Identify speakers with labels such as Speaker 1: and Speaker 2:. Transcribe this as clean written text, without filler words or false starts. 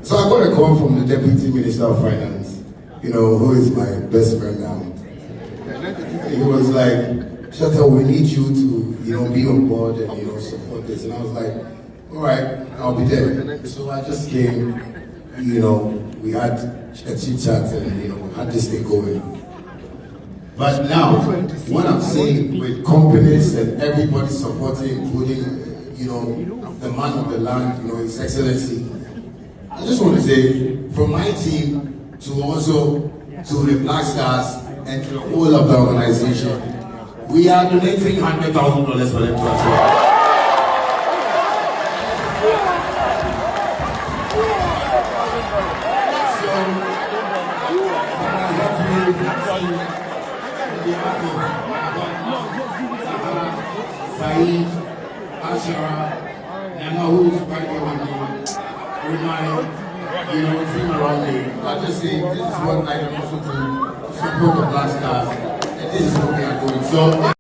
Speaker 1: So I got a call from the Deputy Minister of Finance, who is my best friend now. He was like, Shatta, we need you to, be on board and, support this. And I was like, all right, I'll be there. So I just came, we had a chit chat and, had this thing going. But now, what I'm seeing with companies and everybody supporting, including, the man of the land, His Excellency, I just want to say, from my team to the Black Stars and to the whole of the organization, we are donating $100,000 for them to us. Saeed, Ashara, Nana, who's right here with my, team around me. I just say, this is what I can also do to support the Black Stars, and this is what we are doing. So.